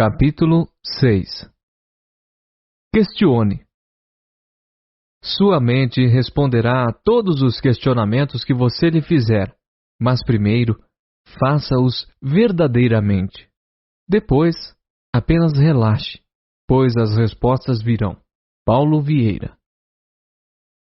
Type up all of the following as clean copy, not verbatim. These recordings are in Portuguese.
Capítulo 6. Questione. Sua mente responderá a todos os questionamentos que você lhe fizer, mas primeiro, faça-os verdadeiramente. Depois, apenas relaxe, pois as respostas virão. Paulo Vieira.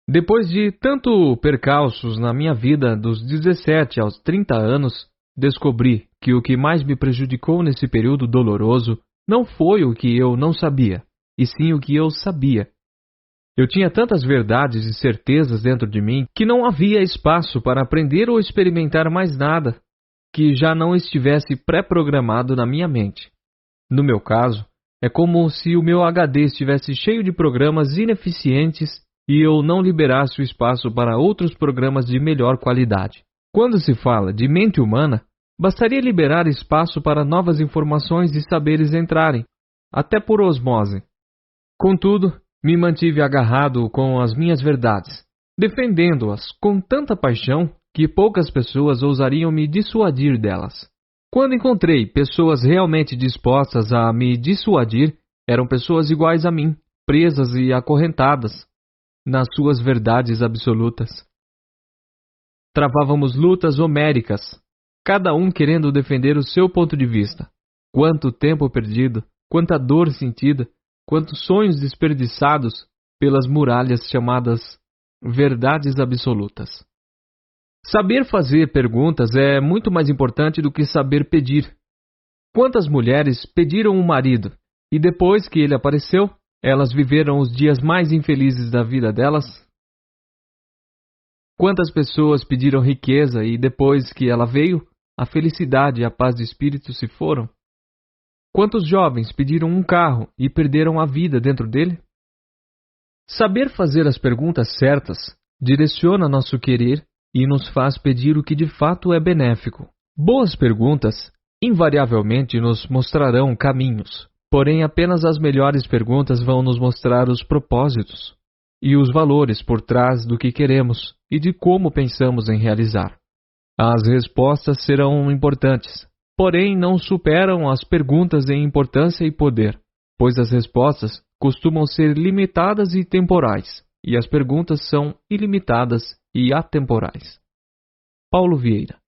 Depois de tanto percalços na minha vida dos 17 aos 30 anos, descobri que o que mais me prejudicou nesse período doloroso não foi o que eu não sabia, e sim o que eu sabia. Eu tinha tantas verdades e certezas dentro de mim que não havia espaço para aprender ou experimentar mais nada que já não estivesse pré-programado na minha mente. No meu caso, é como se o meu HD estivesse cheio de programas ineficientes e eu não liberasse o espaço para outros programas de melhor qualidade. Quando se fala de mente humana, bastaria liberar espaço para novas informações e saberes entrarem, até por osmose. Contudo, me mantive agarrado com as minhas verdades, defendendo-as com tanta paixão que poucas pessoas ousariam me dissuadir delas. Quando encontrei pessoas realmente dispostas a me dissuadir, eram pessoas iguais a mim, presas e acorrentadas nas suas verdades absolutas. Travávamos lutas homéricas, cada um querendo defender o seu ponto de vista. Quanto tempo perdido, quanta dor sentida, quantos sonhos desperdiçados pelas muralhas chamadas verdades absolutas. Saber fazer perguntas é muito mais importante do que saber pedir. Quantas mulheres pediram um marido e depois que ele apareceu, elas viveram os dias mais infelizes da vida delas? Quantas pessoas pediram riqueza e depois que ela veio, a felicidade e a paz de espírito se foram? Quantos jovens pediram um carro e perderam a vida dentro dele? Saber fazer as perguntas certas direciona nosso querer e nos faz pedir o que de fato é benéfico. Boas perguntas invariavelmente nos mostrarão caminhos, porém apenas as melhores perguntas vão nos mostrar os propósitos e os valores por trás do que queremos e de como pensamos em realizar. As respostas serão importantes, porém não superam as perguntas em importância e poder, pois as respostas costumam ser limitadas e temporais, e as perguntas são ilimitadas e atemporais. Paulo Vieira.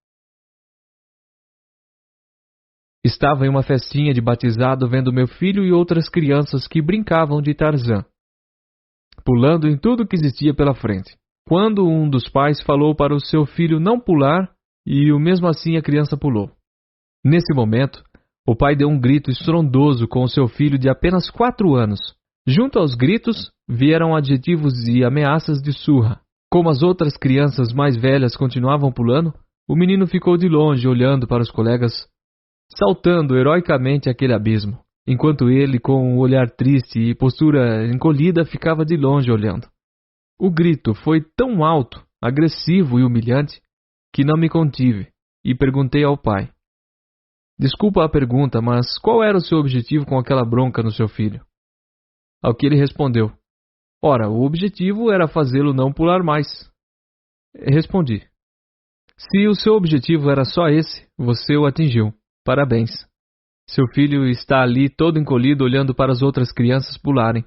Estava em uma festinha de batizado vendo meu filho e outras crianças que brincavam de Tarzan, pulando em tudo que existia pela frente, quando um dos pais falou para o seu filho não pular e mesmo assim a criança pulou. Nesse momento, o pai deu um grito estrondoso com o seu filho de apenas 4 anos. Junto aos gritos, vieram adjetivos e ameaças de surra. Como as outras crianças mais velhas continuavam pulando, o menino ficou de longe olhando para os colegas, saltando heroicamente aquele abismo, enquanto ele, com um olhar triste e postura encolhida, ficava de longe olhando. O grito foi tão alto, agressivo e humilhante, que não me contive e perguntei ao pai: "Desculpa a pergunta, mas qual era o seu objetivo com aquela bronca no seu filho?" Ao que ele respondeu: "Ora, o objetivo era fazê-lo não pular mais." Respondi: "Se o seu objetivo era só esse, você o atingiu. Parabéns. Seu filho está ali todo encolhido olhando para as outras crianças pularem.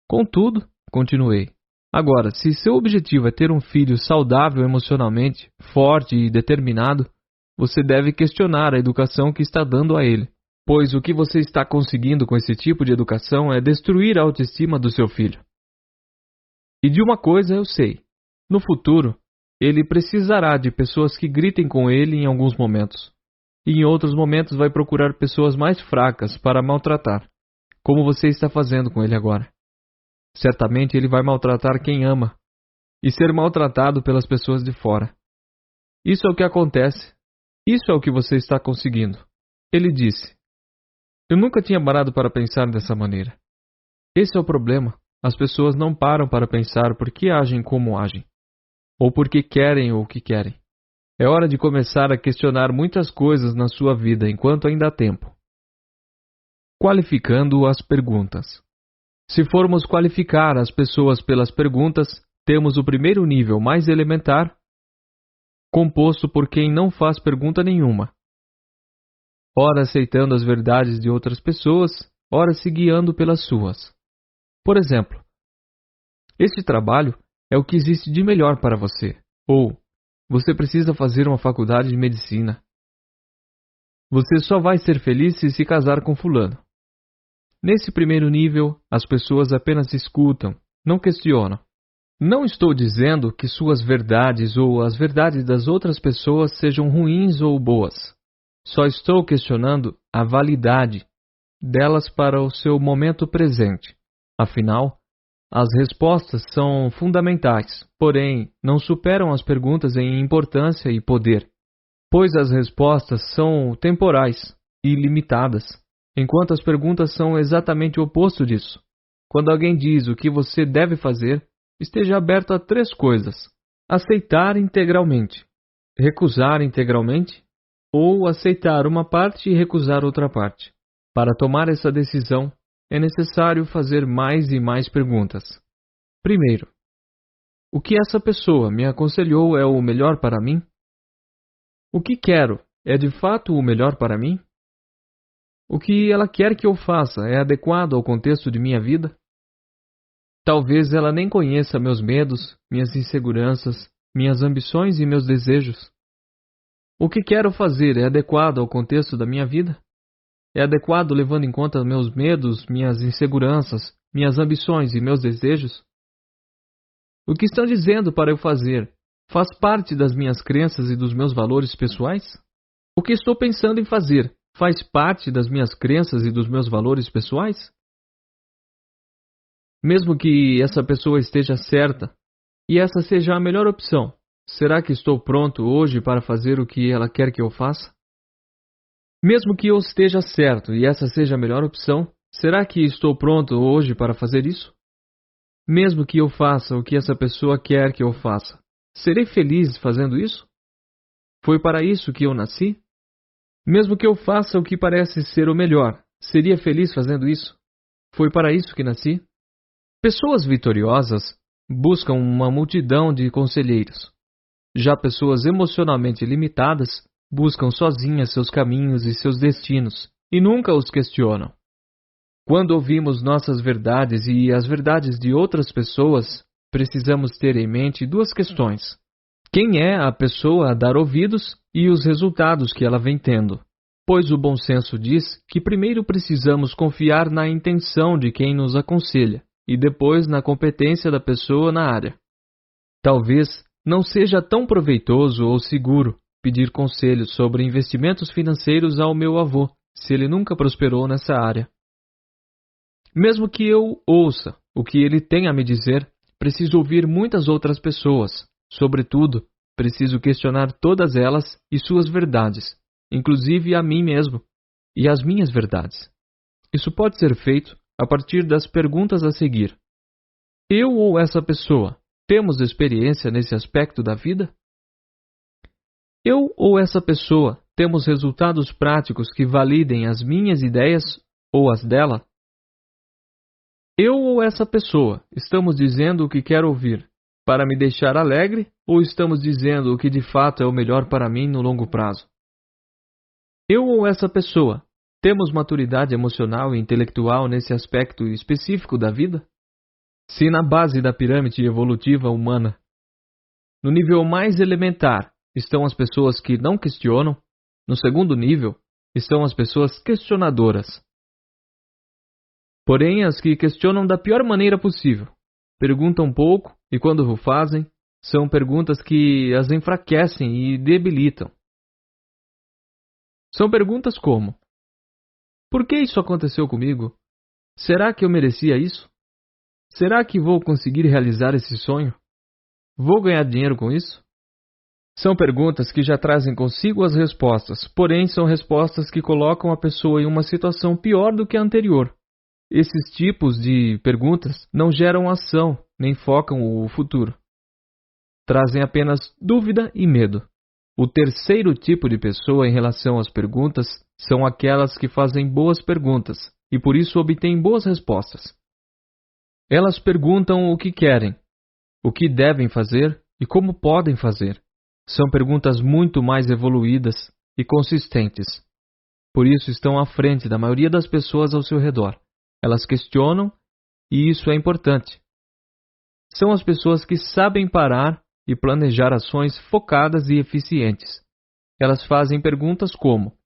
Contudo," continuei, "agora, se seu objetivo é ter um filho saudável emocionalmente, forte e determinado, você deve questionar a educação que está dando a ele, pois o que você está conseguindo com esse tipo de educação é destruir a autoestima do seu filho. E de uma coisa eu sei: no futuro, ele precisará de pessoas que gritem com ele em alguns momentos, e em outros momentos vai procurar pessoas mais fracas para maltratar, como você está fazendo com ele agora. Certamente ele vai maltratar quem ama, e ser maltratado pelas pessoas de fora. Isso é o que acontece. Isso é o que você está conseguindo." Ele disse: "Eu nunca tinha parado para pensar dessa maneira. Esse é o problema. As pessoas não param para pensar por que agem como agem, ou por que querem o que querem. É hora de começar a questionar muitas coisas na sua vida enquanto ainda há tempo." Qualificando as perguntas. Se formos qualificar as pessoas pelas perguntas, temos o primeiro nível mais elementar, composto por quem não faz pergunta nenhuma. ora aceitando as verdades de outras pessoas, ora se guiando pelas suas. Por exemplo, este trabalho é o que existe de melhor para você, ou você precisa fazer uma faculdade de medicina. Você só vai ser feliz se casar com fulano. Nesse primeiro nível, as pessoas apenas escutam, não questionam. Não estou dizendo que suas verdades ou as verdades das outras pessoas sejam ruins ou boas. Só estou questionando a validade delas para o seu momento presente. Afinal, as respostas são fundamentais, porém, não superam as perguntas em importância e poder, pois as respostas são temporais e limitadas, enquanto as perguntas são exatamente o oposto disso. Quando alguém diz o que você deve fazer, esteja aberto a 3 coisas: aceitar integralmente, recusar integralmente ou aceitar uma parte e recusar outra parte. Para tomar essa decisão, é necessário fazer mais e mais perguntas. Primeiro, o que essa pessoa me aconselhou é o melhor para mim? O que quero é de fato o melhor para mim? O que ela quer que eu faça é adequado ao contexto de minha vida? Talvez ela nem conheça meus medos, minhas inseguranças, minhas ambições e meus desejos. O que quero fazer é adequado ao contexto da minha vida? É adequado levando em conta meus medos, minhas inseguranças, minhas ambições e meus desejos? O que estão dizendo para eu fazer faz parte das minhas crenças e dos meus valores pessoais? O que estou pensando em fazer faz parte das minhas crenças e dos meus valores pessoais? Mesmo que essa pessoa esteja certa e essa seja a melhor opção, será que estou pronto hoje para fazer o que ela quer que eu faça? Mesmo que eu esteja certo e essa seja a melhor opção, será que estou pronto hoje para fazer isso? Mesmo que eu faça o que essa pessoa quer que eu faça, serei feliz fazendo isso? Foi para isso que eu nasci? Mesmo que eu faça o que parece ser o melhor, seria feliz fazendo isso? Foi para isso que nasci? Pessoas vitoriosas buscam uma multidão de conselheiros. Já pessoas emocionalmente limitadas buscam sozinhas seus caminhos e seus destinos e nunca os questionam. Quando ouvimos nossas verdades e as verdades de outras pessoas, precisamos ter em mente 2 questões: quem é a pessoa a dar ouvidos e os resultados que ela vem tendo? Pois o bom senso diz que primeiro precisamos confiar na intenção de quem nos aconselha e depois na competência da pessoa na área. Talvez não seja tão proveitoso ou seguro pedir conselhos sobre investimentos financeiros ao meu avô, se ele nunca prosperou nessa área. Mesmo que eu ouça o que ele tem a me dizer, preciso ouvir muitas outras pessoas. Sobretudo, preciso questionar todas elas e suas verdades, inclusive a mim mesmo e as minhas verdades. Isso pode ser feito a partir das perguntas a seguir. Eu ou essa pessoa temos experiência nesse aspecto da vida? Eu ou essa pessoa temos resultados práticos que validem as minhas ideias ou as dela? Eu ou essa pessoa estamos dizendo o que quero ouvir para me deixar alegre ou estamos dizendo o que de fato é o melhor para mim no longo prazo? Eu ou essa pessoa temos maturidade emocional e intelectual nesse aspecto específico da vida? Se na base da pirâmide evolutiva humana, no nível mais elementar, estão as pessoas que não questionam, no segundo nível, estão as pessoas questionadoras. Porém, as que questionam da pior maneira possível, perguntam pouco e quando o fazem, são perguntas que as enfraquecem e debilitam. São perguntas como: por que isso aconteceu comigo? Será que eu merecia isso? Será que vou conseguir realizar esse sonho? Vou ganhar dinheiro com isso? São perguntas que já trazem consigo as respostas, porém são respostas que colocam a pessoa em uma situação pior do que a anterior. Esses tipos de perguntas não geram ação, nem focam o futuro. Trazem apenas dúvida e medo. O terceiro tipo de pessoa em relação às perguntas são aquelas que fazem boas perguntas e por isso obtêm boas respostas. Elas perguntam o que querem, o que devem fazer e como podem fazer. São perguntas muito mais evoluídas e consistentes. Por isso estão à frente da maioria das pessoas ao seu redor. Elas questionam, e isso é importante. São as pessoas que sabem parar e planejar ações focadas e eficientes. Elas fazem perguntas como: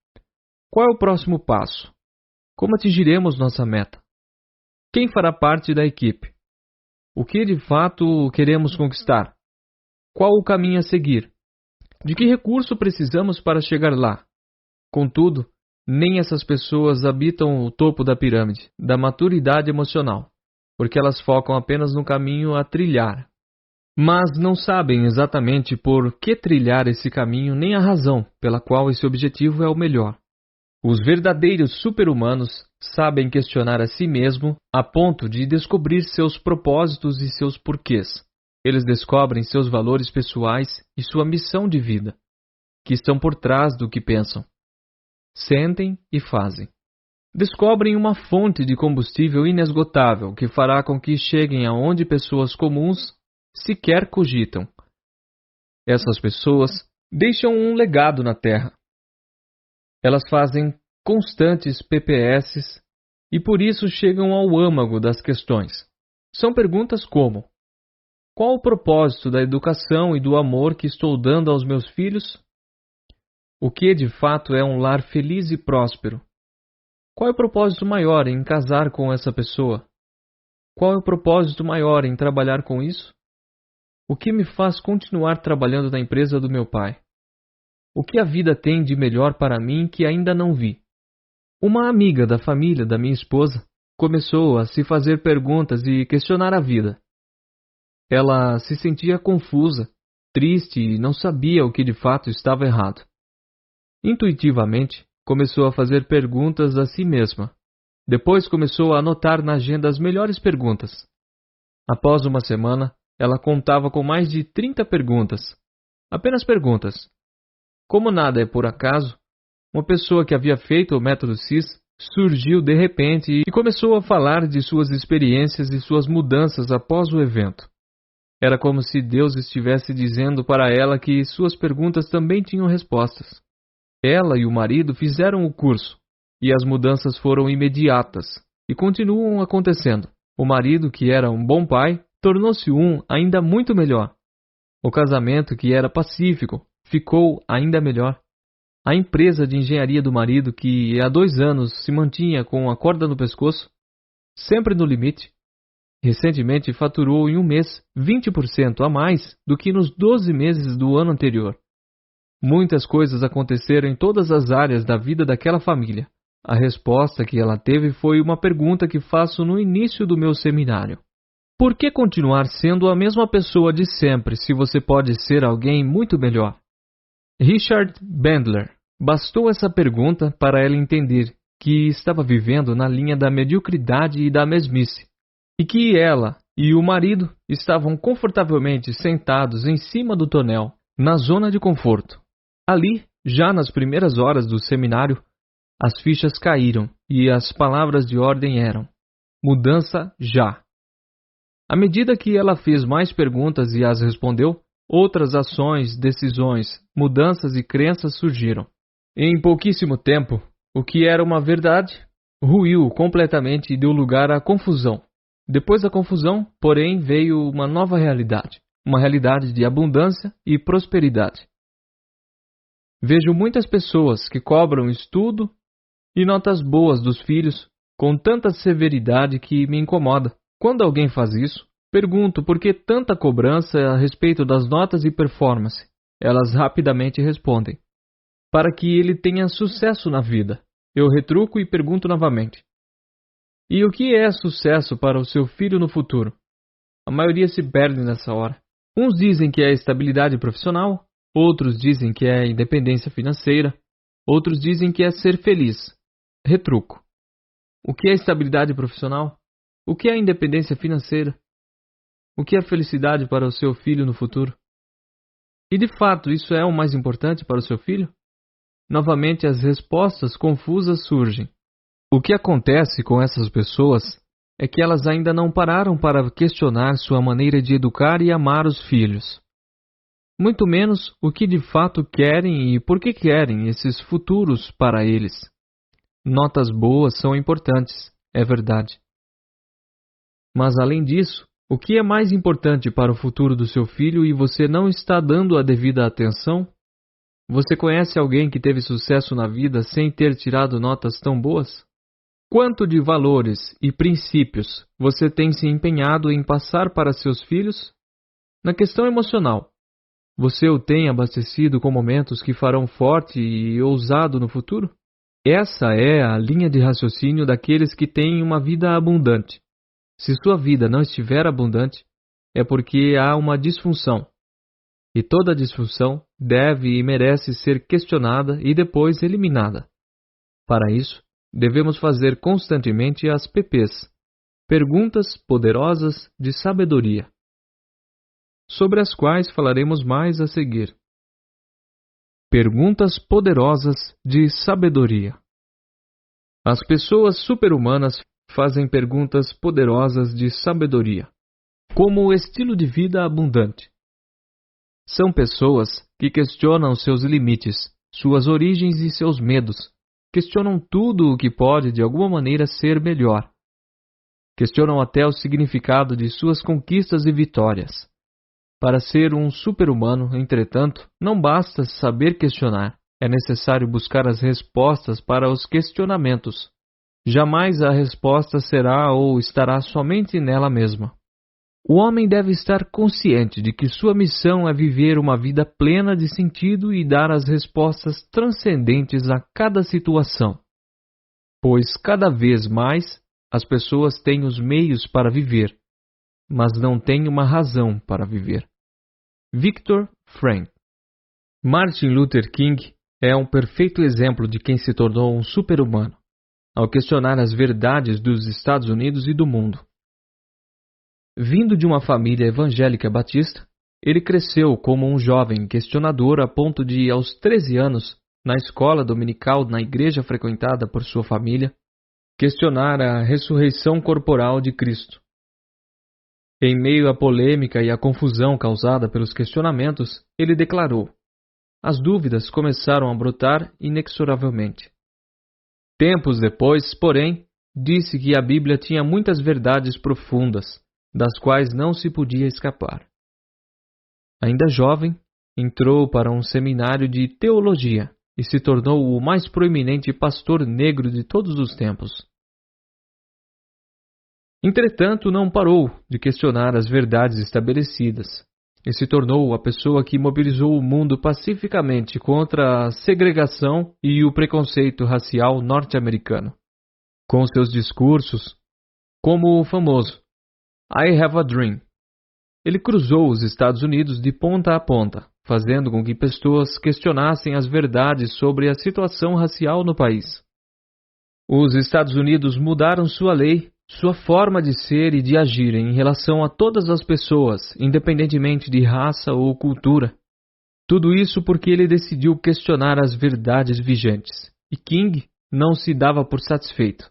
qual é o próximo passo? Como atingiremos nossa meta? Quem fará parte da equipe? O que de fato queremos conquistar? Qual o caminho a seguir? De que recurso precisamos para chegar lá? Contudo, nem essas pessoas habitam o topo da pirâmide da maturidade emocional, porque elas focam apenas no caminho a trilhar. Mas não sabem exatamente por que trilhar esse caminho nem a razão pela qual esse objetivo é o melhor. Os verdadeiros super-humanos sabem questionar a si mesmo a ponto de descobrir seus propósitos e seus porquês. Eles descobrem seus valores pessoais e sua missão de vida, que estão por trás do que pensam, sentem e fazem. Descobrem uma fonte de combustível inesgotável que fará com que cheguem aonde pessoas comuns sequer cogitam. Essas pessoas deixam um legado na Terra. Elas fazem constantes PPS e por isso chegam ao âmago das questões. São perguntas como: qual o propósito da educação e do amor que estou dando aos meus filhos? O que de fato é um lar feliz e próspero? Qual é o propósito maior em casar com essa pessoa? Qual é o propósito maior em trabalhar com isso? O que me faz continuar trabalhando na empresa do meu pai? O que a vida tem de melhor para mim que ainda não vi? Uma amiga da família da minha esposa começou a se fazer perguntas e questionar a vida. Ela se sentia confusa, triste e não sabia o que de fato estava errado. Intuitivamente, começou a fazer perguntas a si mesma. Depois começou a anotar na agenda as melhores perguntas. Após uma semana, ela contava com mais de 30 perguntas. Apenas perguntas. Como nada é por acaso, uma pessoa que havia feito o método CIS surgiu de repente e começou a falar de suas experiências e suas mudanças após o evento. Era como se Deus estivesse dizendo para ela que suas perguntas também tinham respostas. Ela e o marido fizeram o curso, e as mudanças foram imediatas, e continuam acontecendo. O marido, que era um bom pai, tornou-se um ainda muito melhor. O casamento, que era pacífico, ficou ainda melhor. A empresa de engenharia do marido, que há 2 anos se mantinha com a corda no pescoço, sempre no limite, recentemente faturou em um mês 20% a mais do que nos 12 meses do ano anterior. Muitas coisas aconteceram em todas as áreas da vida daquela família. A resposta que ela teve foi uma pergunta que faço no início do meu seminário. Por que continuar sendo a mesma pessoa de sempre se você pode ser alguém muito melhor? Richard Bandler. Bastou essa pergunta para ela entender que estava vivendo na linha da mediocridade e da mesmice, e que ela e o marido estavam confortavelmente sentados em cima do tonel, na zona de conforto. Ali, já nas primeiras horas do seminário, as fichas caíram e as palavras de ordem eram: mudança já. À medida que ela fez mais perguntas e as respondeu, outras ações, decisões, mudanças e crenças surgiram. Em pouquíssimo tempo, o que era uma verdade ruiu completamente e deu lugar à confusão. Depois da confusão, porém, veio uma nova realidade, uma realidade de abundância e prosperidade. Vejo muitas pessoas que cobram estudo e notas boas dos filhos com tanta severidade que me incomoda. Quando alguém faz isso, pergunto por que tanta cobrança a respeito das notas e performance. Elas rapidamente respondem: para que ele tenha sucesso na vida. Eu retruco e pergunto novamente: e o que é sucesso para o seu filho no futuro? A maioria se perde nessa hora. Uns dizem que é estabilidade profissional, outros dizem que é independência financeira, outros dizem que é ser feliz. Retruco: o que é estabilidade profissional? O que é independência financeira? O que é felicidade para o seu filho no futuro? E de fato isso é o mais importante para o seu filho? Novamente as respostas confusas surgem. O que acontece com essas pessoas é que elas ainda não pararam para questionar sua maneira de educar e amar os filhos. Muito menos o que de fato querem e por que querem esses futuros para eles. Notas boas são importantes, é verdade. Mas além disso, o que é mais importante para o futuro do seu filho e você não está dando a devida atenção? Você conhece alguém que teve sucesso na vida sem ter tirado notas tão boas? Quanto de valores e princípios você tem se empenhado em passar para seus filhos? Na questão emocional, você o tem abastecido com momentos que farão forte e ousado no futuro? Essa é a linha de raciocínio daqueles que têm uma vida abundante. Se sua vida não estiver abundante, é porque há uma disfunção. E toda disfunção deve e merece ser questionada e depois eliminada. Para isso, devemos fazer constantemente as PPs, perguntas poderosas de sabedoria, sobre as quais falaremos mais a seguir. Perguntas poderosas de sabedoria. As pessoas super-humanas fazem perguntas poderosas de sabedoria, como o estilo de vida abundante. São pessoas que questionam seus limites, suas origens e seus medos. Questionam tudo o que pode de alguma maneira ser melhor. Questionam até o significado de suas conquistas e vitórias. Para ser um super-humano, entretanto, não basta saber questionar. É necessário buscar as respostas para os questionamentos. Jamais a resposta será ou estará somente nela mesma. O homem deve estar consciente de que sua missão é viver uma vida plena de sentido e dar as respostas transcendentes a cada situação. Pois cada vez mais as pessoas têm os meios para viver, mas não têm uma razão para viver. Viktor Frankl. Martin Luther King é um perfeito exemplo de quem se tornou um super-humano, ao questionar as verdades dos Estados Unidos e do mundo. Vindo de uma família evangélica batista, ele cresceu como um jovem questionador a ponto de, aos 13 anos, na escola dominical na igreja frequentada por sua família, questionar a ressurreição corporal de Cristo. Em meio à polêmica e à confusão causada pelos questionamentos, ele declarou: as dúvidas começaram a brotar inexoravelmente. Tempos depois, porém, disse que a Bíblia tinha muitas verdades profundas, das quais não se podia escapar. Ainda jovem, entrou para um seminário de teologia e se tornou o mais proeminente pastor negro de todos os tempos. Entretanto, não parou de questionar as verdades estabelecidas e se tornou a pessoa que mobilizou o mundo pacificamente contra a segregação e o preconceito racial norte-americano, com seus discursos, como o famoso I Have a Dream. Ele cruzou os Estados Unidos de ponta a ponta, fazendo com que pessoas questionassem as verdades sobre a situação racial no país. Os Estados Unidos mudaram sua lei, sua forma de ser e de agir em relação a todas as pessoas, independentemente de raça ou cultura. Tudo isso porque ele decidiu questionar as verdades vigentes, e King não se dava por satisfeito.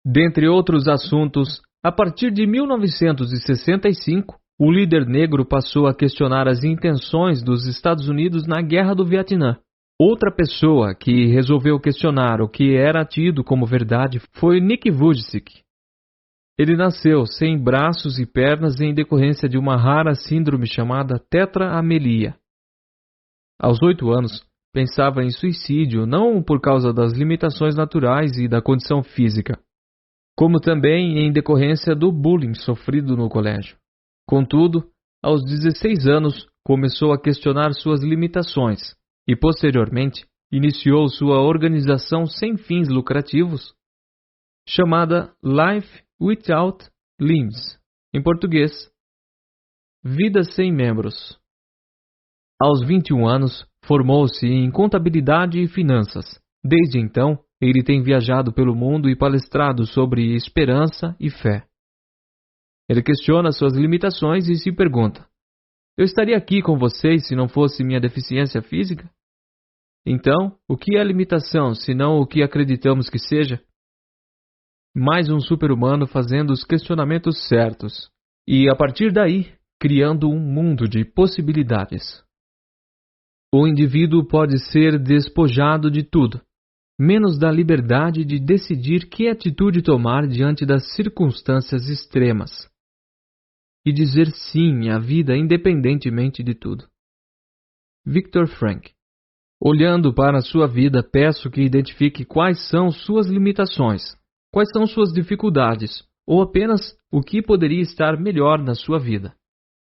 Dentre outros assuntos, a partir de 1965, o líder negro passou a questionar as intenções dos Estados Unidos na Guerra do Vietnã. Outra pessoa que resolveu questionar o que era tido como verdade foi Nick Vujicic. Ele nasceu sem braços e pernas em decorrência de uma rara síndrome chamada tetraamelia. Aos 8 anos, pensava em suicídio não por causa das limitações naturais e da condição física, como também em decorrência do bullying sofrido no colégio. Contudo, aos 16 anos, começou a questionar suas limitações e, posteriormente, iniciou sua organização sem fins lucrativos, chamada Life Without Limbs, em português, Vida Sem Membros. Aos 21 anos, formou-se em contabilidade e finanças. Desde então, ele tem viajado pelo mundo e palestrado sobre esperança e fé. Ele questiona suas limitações e se pergunta: eu estaria aqui com vocês se não fosse minha deficiência física? Então, o que é limitação, se não o que acreditamos que seja? Mais um super-humano fazendo os questionamentos certos e, a partir daí, criando um mundo de possibilidades. O indivíduo pode ser despojado de tudo, menos da liberdade de decidir que atitude tomar diante das circunstâncias extremas, e dizer sim à vida independentemente de tudo. Viktor Frankl. Olhando para a sua vida, peço que identifique quais são suas limitações, quais são suas dificuldades, ou apenas o que poderia estar melhor na sua vida.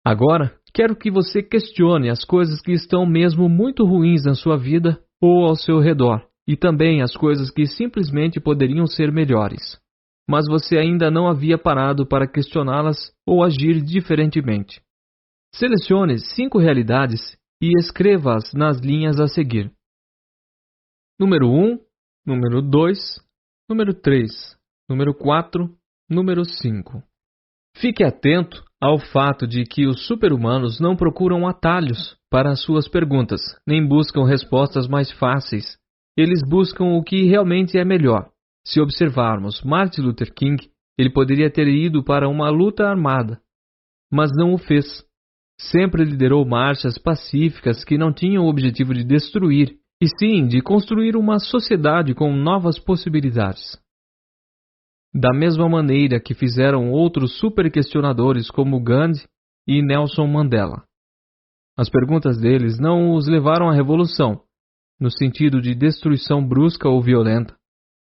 Agora, quero que você questione as coisas que estão mesmo muito ruins na sua vida ou ao seu redor, e também as coisas que simplesmente poderiam ser melhores, mas você ainda não havia parado para questioná-las ou agir diferentemente. Selecione 5 realidades e escreva-as nas linhas a seguir. Número 1, número 2, número 3, número 4, número 5. Fique atento ao fato de que os super-humanos não procuram atalhos para as suas perguntas, nem buscam respostas mais fáceis. Eles buscam o que realmente é melhor. Se observarmos Martin Luther King, ele poderia ter ido para uma luta armada, mas não o fez. Sempre liderou marchas pacíficas que não tinham o objetivo de destruir, e sim de construir uma sociedade com novas possibilidades. Da mesma maneira que fizeram outros super-questionadores como Gandhi e Nelson Mandela. As perguntas deles não os levaram à revolução, no sentido de destruição brusca ou violenta,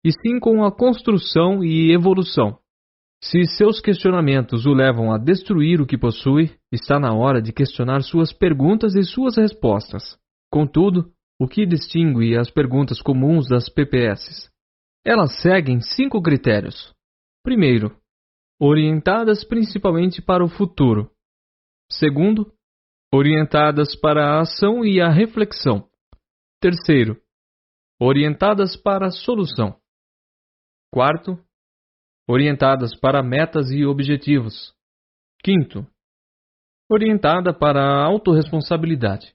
e sim com a construção e evolução. Se seus questionamentos o levam a destruir o que possui, está na hora de questionar suas perguntas e suas respostas. Contudo, o que distingue as perguntas comuns das PPS? Elas seguem 5 critérios. Primeiro, orientadas principalmente para o futuro. Segundo, orientadas para a ação e a reflexão. Terceiro, orientadas para a solução. Quarto, orientadas para metas e objetivos. Quinto, orientada para a autorresponsabilidade.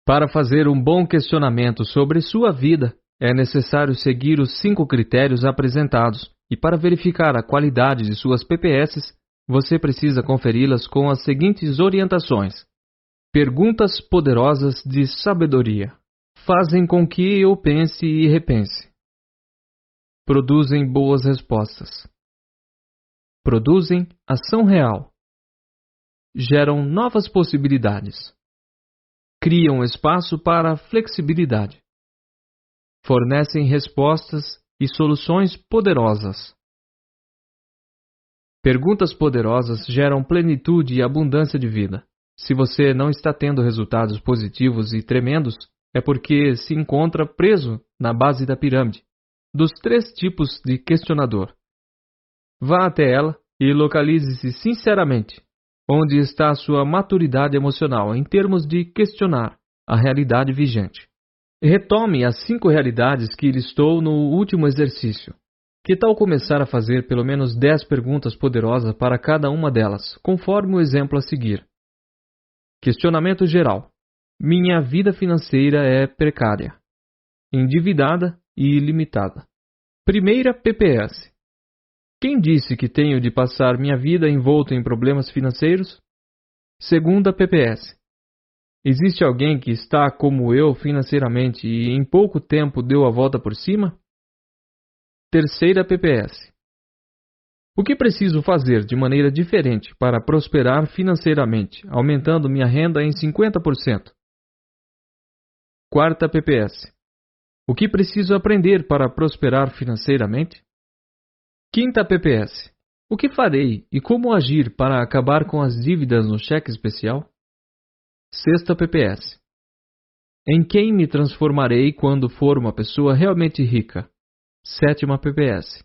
Para fazer um bom questionamento sobre sua vida, é necessário seguir os 5 critérios apresentados, e para verificar a qualidade de suas PPS, você precisa conferi-las com as seguintes orientações. Perguntas poderosas de sabedoria. Fazem com que eu pense e repense. Produzem boas respostas. Produzem ação real. Geram novas possibilidades. Criam espaço para flexibilidade. Fornecem respostas e soluções poderosas. Perguntas poderosas geram plenitude e abundância de vida. Se você não está tendo resultados positivos e tremendos, é porque se encontra preso na base da pirâmide, dos 3 tipos de questionador. Vá até ela e localize-se sinceramente onde está a sua maturidade emocional em termos de questionar a realidade vigente. Retome as 5 realidades que listou no último exercício. Que tal começar a fazer pelo menos 10 perguntas poderosas para cada uma delas, conforme o exemplo a seguir? Questionamento geral. Minha vida financeira é precária, endividada e limitada. Primeira PPS. Quem disse que tenho de passar minha vida envolto em problemas financeiros? Segunda PPS. Existe alguém que está como eu financeiramente e em pouco tempo deu a volta por cima? Terceira PPS. O que preciso fazer de maneira diferente para prosperar financeiramente, aumentando minha renda em 50%? Quarta PPS. O que preciso aprender para prosperar financeiramente? Quinta PPS. O que farei e como agir para acabar com as dívidas no cheque especial? Sexta PPS. Em quem me transformarei quando for uma pessoa realmente rica? Sétima PPS.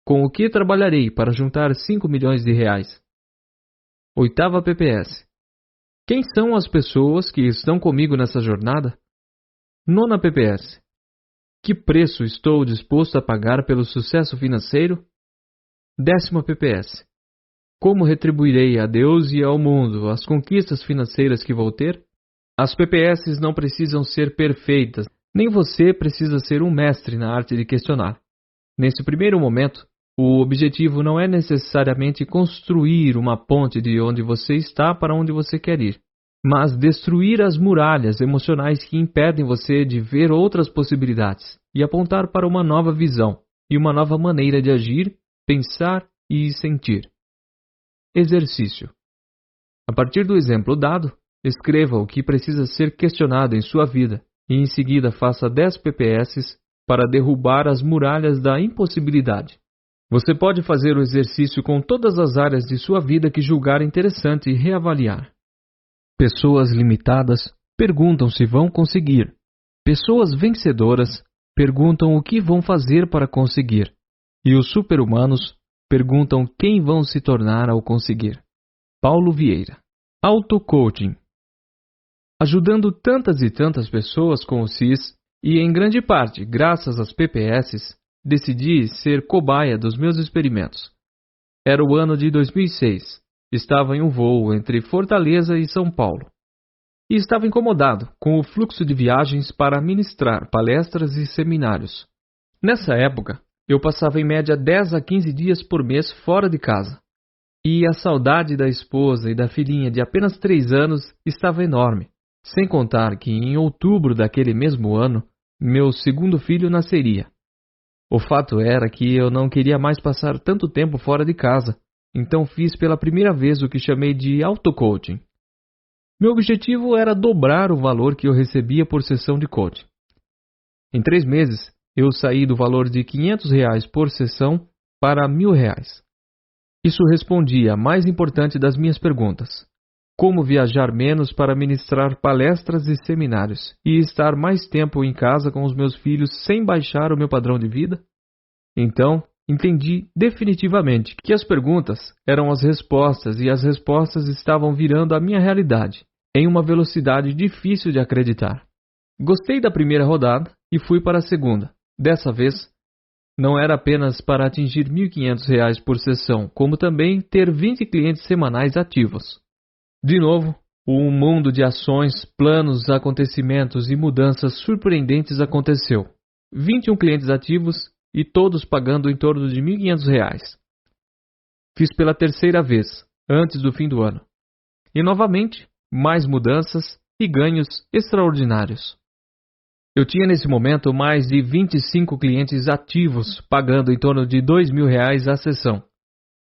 Com o que trabalharei para juntar 5 milhões de reais? Oitava PPS. Quem são as pessoas que estão comigo nessa jornada? Nona PPS. Que preço estou disposto a pagar pelo sucesso financeiro? Décima PPS. Como retribuirei a Deus e ao mundo as conquistas financeiras que vou ter? As PPS não precisam ser perfeitas, nem você precisa ser um mestre na arte de questionar. Nesse primeiro momento, o objetivo não é necessariamente construir uma ponte de onde você está para onde você quer ir. mas destruir as muralhas emocionais que impedem você de ver outras possibilidades e apontar para uma nova visão e uma nova maneira de agir, pensar e sentir. Exercício. A partir do exemplo dado, escreva o que precisa ser questionado em sua vida e em seguida faça 10 PPS para derrubar as muralhas da impossibilidade. Você pode fazer o exercício com todas as áreas de sua vida que julgar interessante e reavaliar. Pessoas limitadas perguntam se vão conseguir. Pessoas vencedoras perguntam o que vão fazer para conseguir. E os super-humanos perguntam quem vão se tornar ao conseguir. Paulo Vieira. Auto-coaching. Ajudando tantas e tantas pessoas com o CIS, e em grande parte graças às PPS, decidi ser cobaia dos meus experimentos. Era o ano de 2006. Estava em um voo entre Fortaleza e São Paulo. E estava incomodado com o fluxo de viagens para ministrar palestras e seminários. Nessa época, eu passava em média 10 a 15 dias por mês fora de casa. E a saudade da esposa e da filhinha de apenas 3 anos estava enorme. Sem contar que em outubro daquele mesmo ano, meu segundo filho nasceria. O fato era que eu não queria mais passar tanto tempo fora de casa, então fiz pela primeira vez o que chamei de auto-coaching. Meu objetivo era dobrar o valor que eu recebia por sessão de coaching. Em 3 meses, eu saí do valor de R$500 por sessão para R$1.000. Isso respondia a mais importante das minhas perguntas: como viajar menos para ministrar palestras e seminários e estar mais tempo em casa com os meus filhos sem baixar o meu padrão de vida? Então, entendi definitivamente que as perguntas eram as respostas e as respostas estavam virando a minha realidade, em uma velocidade difícil de acreditar. Gostei da primeira rodada e fui para a segunda. Dessa vez, não era apenas para atingir R$1.500 por sessão, como também ter 20 clientes semanais ativos. De novo, um mundo de ações, planos, acontecimentos e mudanças surpreendentes aconteceu. 21 clientes ativos e todos pagando em torno de R$1.500. Fiz pela terceira vez, antes do fim do ano. E novamente, mais mudanças e ganhos extraordinários. Eu tinha nesse momento mais de 25 clientes ativos pagando em torno de R$2.000 a sessão.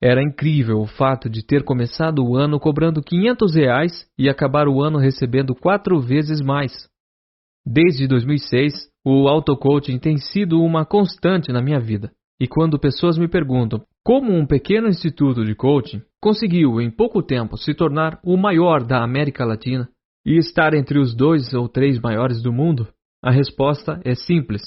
Era incrível o fato de ter começado o ano cobrando R$500 e acabar o ano recebendo 4 vezes mais. Desde 2006, o auto-coaching tem sido uma constante na minha vida. E quando pessoas me perguntam como um pequeno instituto de coaching conseguiu em pouco tempo se tornar o maior da América Latina e estar entre os 2 ou 3 maiores do mundo, a resposta é simples.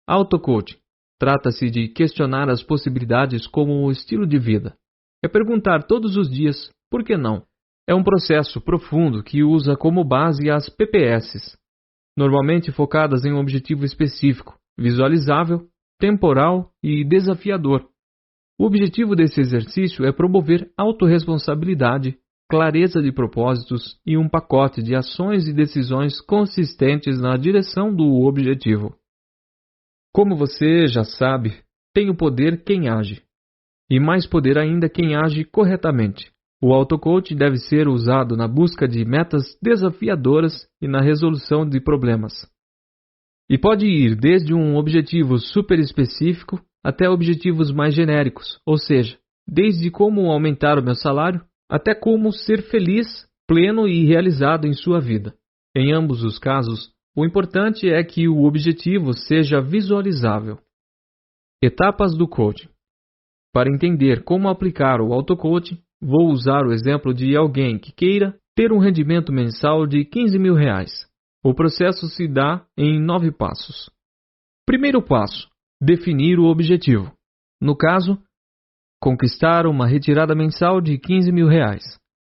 Auto-coaching trata-se de questionar as possibilidades como um estilo de vida. É perguntar todos os dias, por que não? É um processo profundo que usa como base as PPS, normalmente focadas em um objetivo específico, visualizável, temporal e desafiador. O objetivo desse exercício é promover autorresponsabilidade, clareza de propósitos e um pacote de ações e decisões consistentes na direção do objetivo. Como você já sabe, tem o poder quem age, e mais poder ainda quem age corretamente. O auto-coaching deve ser usado na busca de metas desafiadoras e na resolução de problemas. E pode ir desde um objetivo super específico até objetivos mais genéricos, ou seja, desde como aumentar o meu salário até como ser feliz, pleno e realizado em sua vida. Em ambos os casos, o importante é que o objetivo seja visualizável. Etapas do coaching. Para entender como aplicar o auto-coaching, vou usar o exemplo de alguém que queira ter um rendimento mensal de R$15.000. O processo se dá em 9 passos. Primeiro passo: definir o objetivo. No caso, conquistar uma retirada mensal de R$15.000.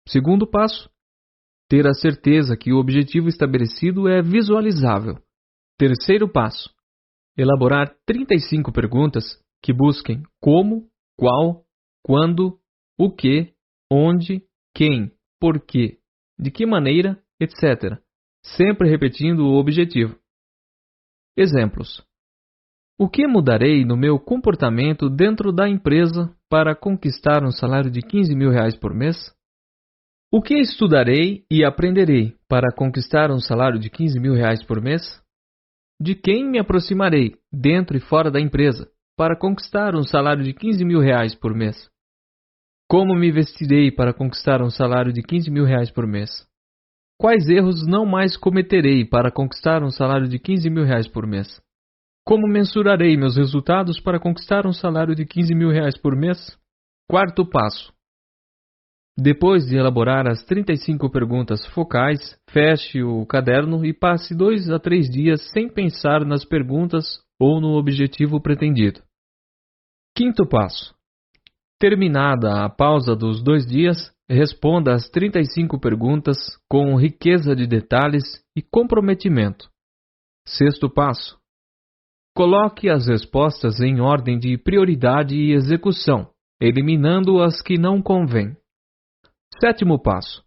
Segundo passo: ter a certeza que o objetivo estabelecido é visualizável. Terceiro passo: elaborar 35 perguntas que busquem como, qual, quando, o que, onde, quem, porquê, de que maneira, etc. Sempre repetindo o objetivo. Exemplos: o que mudarei no meu comportamento dentro da empresa para conquistar um salário de R$15.000 por mês? O que estudarei e aprenderei para conquistar um salário de 15 mil reais por mês? De quem me aproximarei, dentro e fora da empresa, para conquistar um salário de 15 mil reais por mês? Como me vestirei para conquistar um salário de 15 mil reais por mês? Quais erros não mais cometerei para conquistar um salário de 15 mil reais por mês? Como mensurarei meus resultados para conquistar um salário de 15 mil reais por mês? Quarto passo. Depois de elaborar as 35 perguntas focais, feche o caderno e passe 2 a 3 dias sem pensar nas perguntas ou no objetivo pretendido. Quinto passo. Terminada a pausa dos 2 dias, responda as 35 perguntas com riqueza de detalhes e comprometimento. Sexto passo. Coloque as respostas em ordem de prioridade e execução, eliminando as que não convêm. Sétimo passo.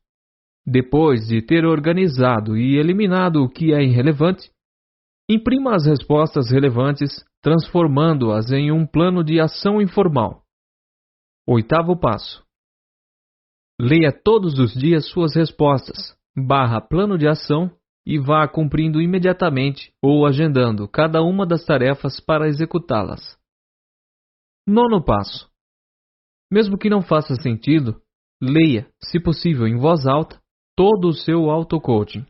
Depois de ter organizado e eliminado o que é irrelevante, imprima as respostas relevantes, transformando-as em um plano de ação informal. Oitavo passo. Leia todos os dias suas respostas, plano de ação e vá cumprindo imediatamente ou agendando cada uma das tarefas para executá-las. Nono passo. Mesmo que não faça sentido, leia, se possível em voz alta, todo o seu auto-coaching.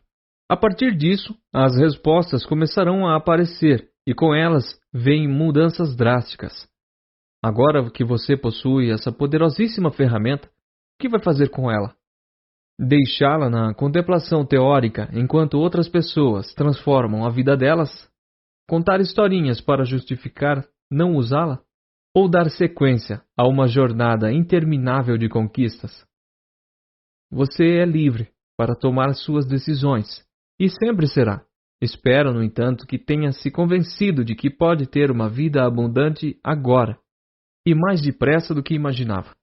A partir disso, as respostas começarão a aparecer e com elas vêm mudanças drásticas. Agora que você possui essa poderosíssima ferramenta, o que vai fazer com ela? Deixá-la na contemplação teórica enquanto outras pessoas transformam a vida delas? Contar historinhas para justificar não usá-la? Ou dar sequência a uma jornada interminável de conquistas? Você é livre para tomar suas decisões, e sempre será. Espero, no entanto, que tenha se convencido de que pode ter uma vida abundante agora, e mais depressa do que imaginava.